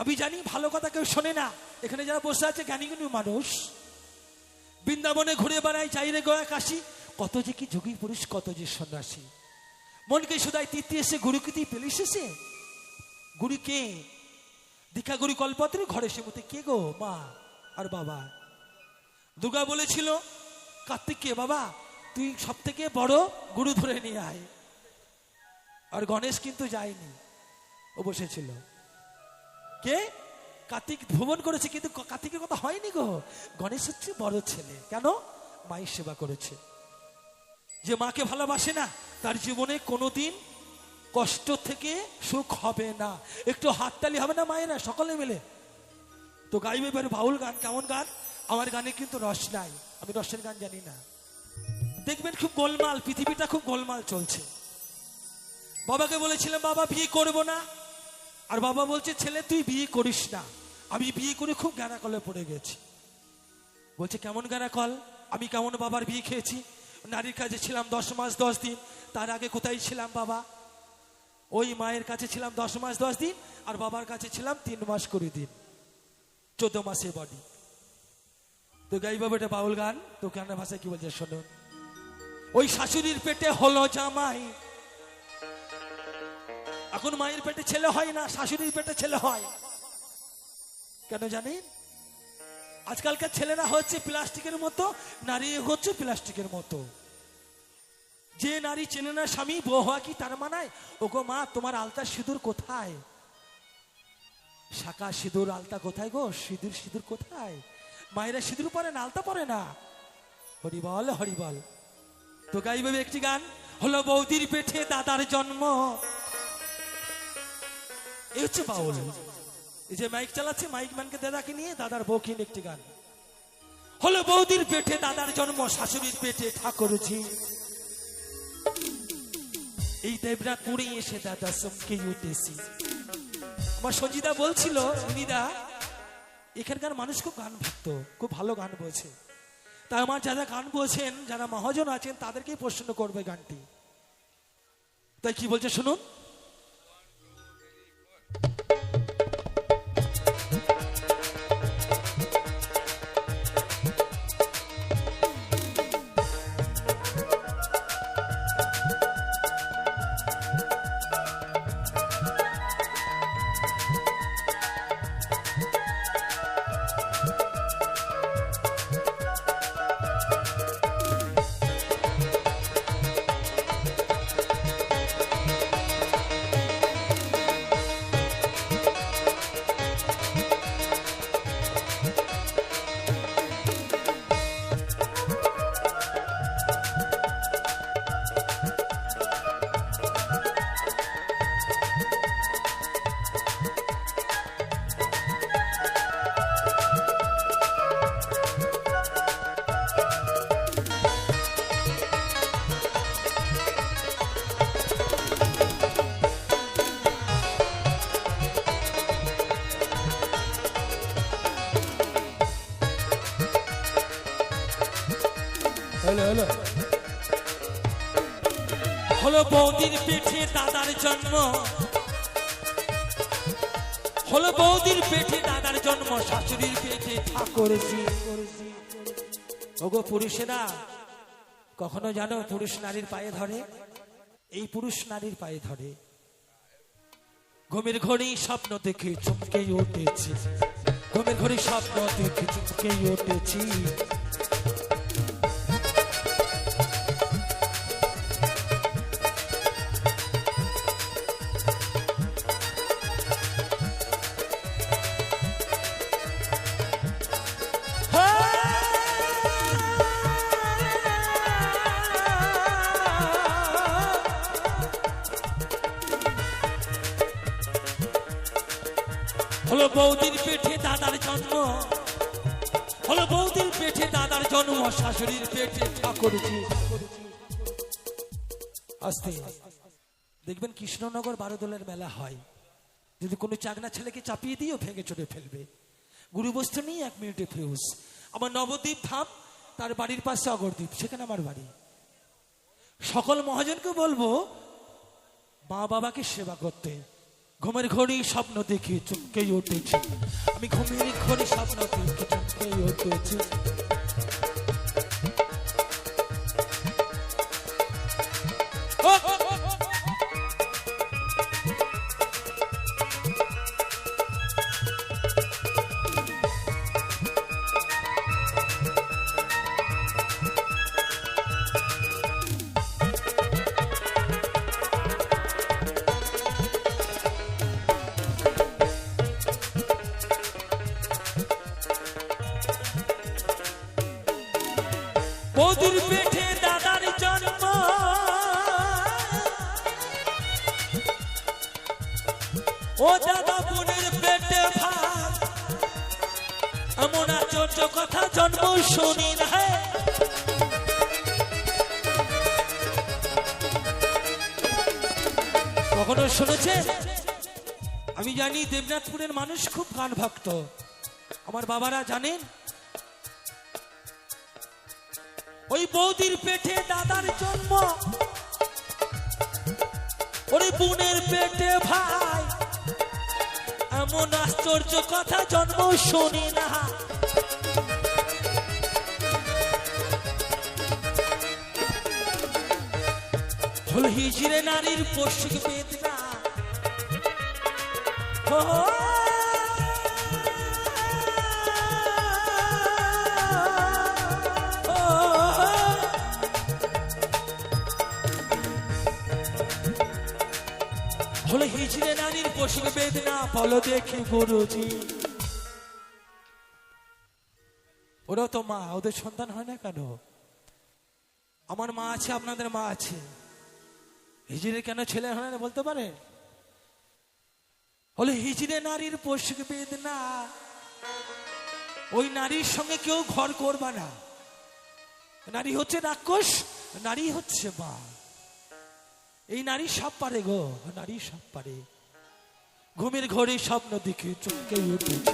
আমি জানি ভালো কথা কেউ শোনে না, এখানে যারা বসে আছে জ্ঞানী জ্ঞানী মানুষ, বৃন্দাবনে ঘুরে বেড়ায়, চাইরে গোয়া কাশি, কত যে কি যোগী পুরুষ, কত যে সন্ন্যাসী, মনকে সুদায় তীর্থে এসে গুরুকে পেলে এসেছে। গুরু কে? দীক্ষা গুরু কল্পত্রে ঘরে সে মতে কে গো? মা আর বাবা। দুর্গা বলেছিল কার্তিককে, বাবা তুই সব থেকে বড়, গুরু ধরে নিয়ে আয়। আর গণেশ কিন্তু যায়নি, ও বসেছিল। কে? কার্তিক ভ্রমণ করেছে, কিন্তু কার্তিকের কথা হয়নি গো। গণেশ হচ্ছে বড় ছেলে। কেন? মায়ের সেবা করেছে। যে মাকে ভালোবাসে না তার জীবনে কোনোদিন কষ্ট থেকে সুখ হবে না। একটু হাততালি হবে না মায়েরা সকলে মিলে? তো গাইবে এবার বাউল গান। কেমন গান? আমার গানে কিন্তু রস নাই, আমি রসের গান জানি না। দেখবেন খুব গোলমাল, পৃথিবীটা খুব গোলমাল চলছে। বাবাকে বলেছিলাম বাবা বিয়ে করব না, আর বাবা বলছে ছেলে তুই বিয়ে করিস না। আমি বিয়ে করে খুব জ্ঞানাকলে পড়ে গেছি। বলছে কেমন জ্ঞানাকল? আমি কেমন বাবার বিয়ে খেয়েছি? নারীর কাছে ছিলাম 10 মাস 10 দিন। তার আগে কোথায় ছিলাম বাবা? ওই মায়ের কাছে ছিলাম 10 মাস 10 দিন, আর বাবার কাছে ছিলাম 3 মাস 20 দিন, 14 মাসে বডি। তো গাই বাবা এটা বাউল গান। তো গানের ভাষায় কি বলছে শোনো। ওই শাশুড়ির পেটে হলো জামাই, এখন মায়ের পেটে ছেলে হয় না, শাশুড়ির পেটে ছেলে হয়। কেন জানেন? আজকালকার ছেলেরা হচ্ছে প্লাস্টিকের মতো, নারী হচ্ছে প্লাস্টিকের মতো। যে নারী চেনে না স্বামী, বউ হওয়া কি তার মানায়? ওগো মা তোমার আলতা সিঁদুর কোথায়? শাঁখা সিঁদুর আলতা কোথায় গো? সিঁদুর সিঁদুর কোথায়? মায়েরা সিঁদুর পরে না, আলতা পরে না। হরিবল হরিবল। তো গাইবে একটি গান, হলো বৌদির পেটে দাদার জন্ম। এই হচ্ছে বাউল। এই যে মাইক চালাচ্ছে, মাইক ম্যানকে দাদাকে নিয়ে দাদার বউকে নিয়ে একটি গান। হলো বৌদির পেটে দাদার জন্ম, শাশুড়ির পেটে ঠাকুরজি। এই দেবরা করে এসে দাদা চমকে উঠেছি। আমার সঞ্জিদা বলছিল, উনিদা এখানকার মানুষ খুব গান ভক্ত, খুব ভালো গান বলছে। তাই আমার যারা গান বলছেন, যারা মহাজন আছেন, তাদেরকেই প্রশ্ন করবে গানটি। তাই কি বলছে শুনুন। হলো বৌদির পেটে দাদার জন্ম, হলো বৌদির পেটে দাদার জন্ম, শাশুড়ির পেটে ঠাকুরজি। ওগো পুরুষেরা, কখনো জানো পুরুষ নারীর পায়ে ধরে? এই পুরুষ নারীর পায়ে ধরে। ঘুমের ঘরেই স্বপ্ন দেখে চমকে উঠেছি, ঘুমের ঘরে স্বপ্ন দেখে চমকে উঠেছি। হলো বৌদির পেটে দাদার জন্ম, হলো বৌদির পেটে দাদার জন্ম, শাশুড়ির পেটে ঠাকুরজি। আস্তে দেখবেন কৃষ্ণনগর 12 দলের মেলা হয়। যদি কোনো চাকনা ছেলেকে চাপিয়ে দিয়েও ভেঙে চড়ে ফেলবে। গুরুবস্তু নেই 1 মিনিটে ফিউজ। আমার নবদ্বীপ ধাম, তার বাড়ির পাশে অগরদ্বীপ, সেখানে আমার বাড়ি। সকল মহাজনকে বলবো মা বাবাকে সেবা করতে। ঘুমের ঘড়ি স্বপ্ন দেখে চমকে উঠেছি, আমি ঘুমের ঘড়ি স্বপ্ন দেখে চমকে উঠেছি। বৌদির পেটে দাদার জন্ম, ও দাদা বোনের পেটে ভাত, এমন আশ্চর্য কথা জন্ম শুনি না। কখনো শুনেছেন? আমি জানি দেবনাথপুরের মানুষ খুব গান ভক্ত, আমার বাবারা জানেন। ওই বৌদির পেটে দাদার জন্ম, ওরে বোনের পেটে ভাই, এমন আশ্চর্য কথা জন্ম শুনি না। হল হিজড়ে নারীর পৌষ্টিক বেদনা, হলো হিজড়ে নারীর পৌষ্টিক বেদনা। বলো দেখি গুরুজি, ওরা তো মা, ওদের সন্তান হয় না কেন? আমার মা আছে, আপনাদের মা আছে, হিজড়ে কেন ছেলে হয় না বলতে পারে? হলো হিজড়ে নারীর পৌষ্টিক বেদনা। ওই নারীর সঙ্গে কেউ ঘর করবা না। নারী হচ্ছে রাক্ষস, নারী হচ্ছে মা। এই নারী সব পারে গো, নারী সব পারে। ঘুমের ঘরে স্বপ্ন দেখে চমকে উঠেছি,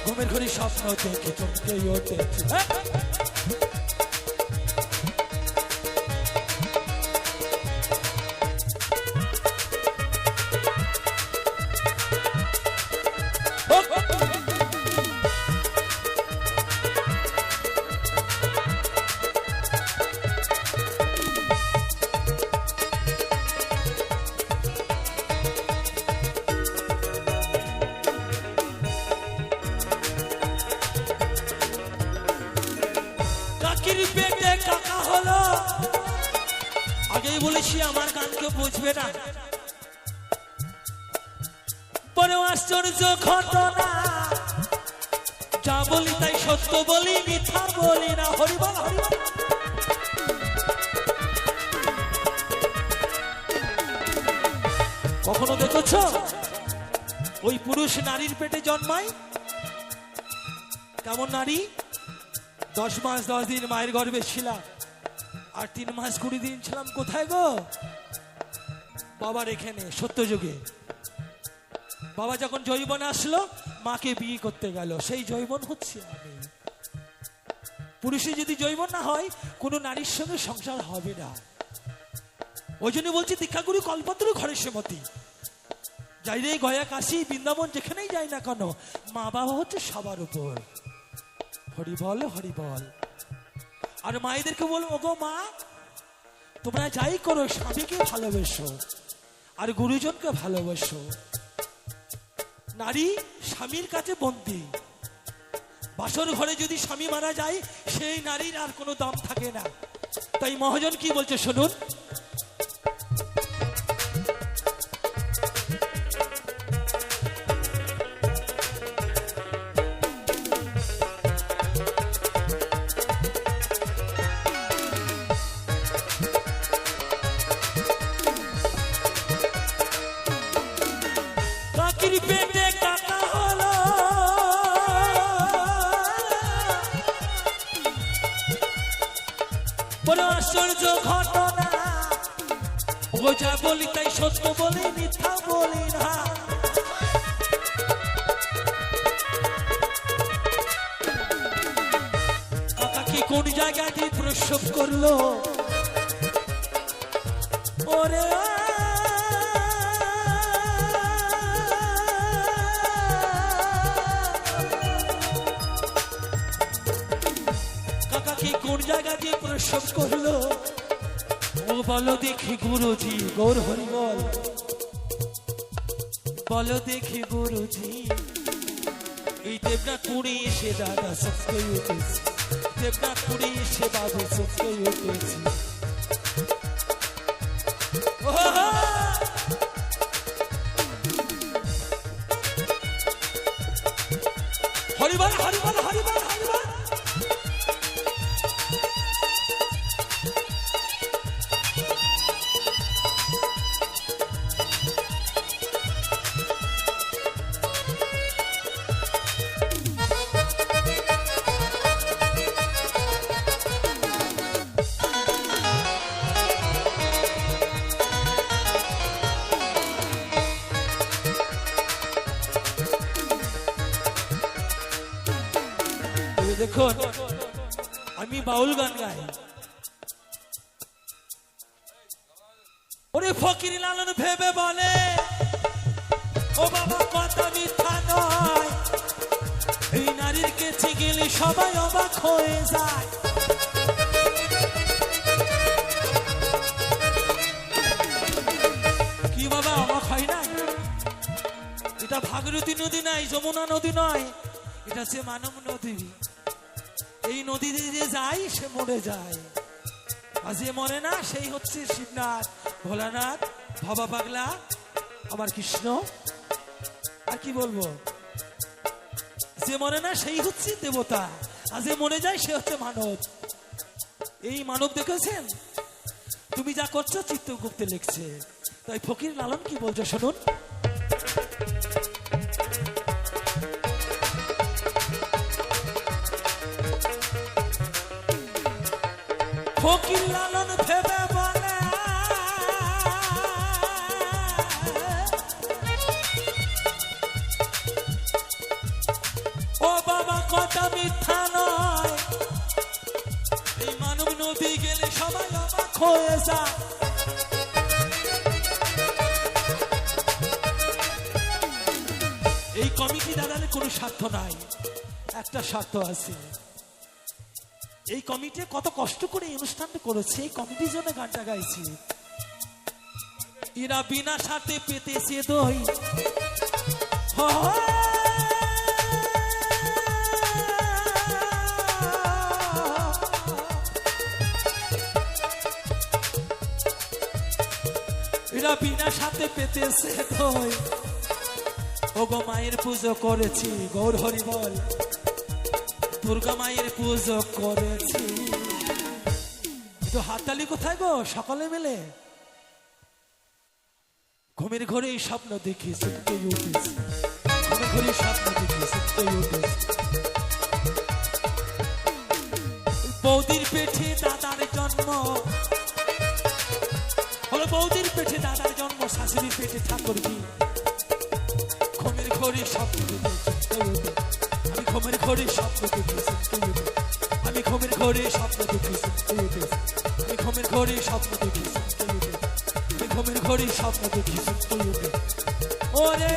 ঘুমের ঘরে স্বপ্ন দেখে চমকে উঠেছি। পেটে কাকা হলো, আগেই বলেছি আমার গানকে বুঝবে না। বড় আশ্চর্য ঘটনা, যা বলি তাই সত্য বলি, মিথ্যা বলি না। হরিবল হরিবল। কখনো দেখেছ ওই পুরুষ নারীর পেটে জন্মায়? কেমন নারী? 10 মাস 10 দিন মায়ের গর্ভে ছিলাম, আর 3 মাস 20 দিন ছিলাম কোথায় গো? বাবার এখানে সত্যযুগে। বাবা যখন জৈবন আসলো, মাকে বিয়ে করতে গেল, সেই জৈবন হচ্ছে আমি। পুরুষে যদি জৈবন না হয়, কোনো নারীর সঙ্গে সংসার হবে না। ওই জন্য বলছি দীক্ষাগুরু কল্পতরু ঘরে সেমতি। যাই রে গয়া কাশী বৃন্দাবন যেখানেই যাই না কেন, মা বাবা হচ্ছে সবার উপর। হরিবল হরিবল। আর মায়েদেরকে বলবো, ওগো মা, তোমরা যাই করো স্বামীকে ভালোবেসো আর গুরুজনকে ভালোবাসো। নারী স্বামীর কাছে বন্দী। বাসর ঘরে যদি স্বামী মারা যায়, সেই নারীর আর কোনো দাম থাকে না। তাই মহাজন কি বলছে শুনুন। পেটে কাকা হলো, বড় আশ্চর্য ঘটনা। ও যা বলি তাই সত্য বলি, মিথ্যা বলি না। কাকা কি কোন জায়গাটি প্রসব করলো? ওরে জায়গা দিয়ে প্রসব করলো। ও বলো দেখি গুরুজি, গৌর হরি বল, বলো দেখি গুরুজি, এই দেবনাথপুরে এসে দাদা সবকে উঠেছি, দেবনাথপুরে এসে বাবু সবকে উঠেছি। হরিবল হরিবল হরিবল হরিবল। দেখুন আমি বাউল গান গাই, ওরে ফকির লালন ভেবে বলে ও বাবা কথা মিথ্যা নয়, এই নারীর কাছে গেলে সবাই অবাক হয়ে যায়। কি বাবা অবাক হয় না? এটা ভাগীরথী নদী নাই, যমুনা নদী নয়, এটা হচ্ছে মানব নদী। এই নদী দিয়ে যে যায় সে মরে যায়, আর যে মরে না সেই হচ্ছে শিবনাথ, ভোলানাথ, বাবা পাগলা, আমার কৃষ্ণ। আর কি বলবো, যে মরে না সেই হচ্ছে দেবতা, আর যে মরে যায় সে হচ্ছে মানব। এই মানব দেখেছেন? তুমি যা করছো চিত্রগুপ্তে লিখছে, তাই ফকির লালন কি বলছো শুনুন। ফকির লালন ভেবে বলে ও বাবা কথা মিথ্যা নয়, এই মানব নদী গেলে সবাই অবাক হয়ে যায়। এই কমিটি দাদার কোনো স্বার্থ নাই, একটা স্বার্থ আছে। এই কমিটি কত কষ্ট করে এই অনুষ্ঠানটা করেছে, এই কমিটির জন্য গানটা গাইছি। এরা বিনা স্বার্থে পেতেছে দই, এরা বিনা স্বার্থে পেতেছে দই। ও গো মায়ের পুজো করেছি, গৌর হরি বল, দুর্গা মায়ের পুজো করেছি। তো হাততালি কোথায় গো সকলে মিলে? ঘুমের ঘরে স্বপ্ন দেখি সুখে উঠেছি, ঘুমের ঘরে স্বপ্ন দেখি সুখে উঠেছি। বৌদির পেটে দাদার জন্ম হলো, বৌদির পেটে দাদার জন্ম, শাশুড়ির পেটে ঠাকুর কি। ঘুমের ঘরে স্বপ্ন দেখি সুখে উঠেছি, আমি ঘুমের ঘরে স্বপ্ন দেখি সুখে উঠেছি, আমি ঘুমের ঘরে স্বপ্ন দেখি সুখে উঠেছি, আমি ঘুমের ঘরে স্বপ্ন দেখি সুখে উঠেছি, আমি ঘুমের ঘরে স্বপ্ন দেখি সুখে উঠেছি। ওরে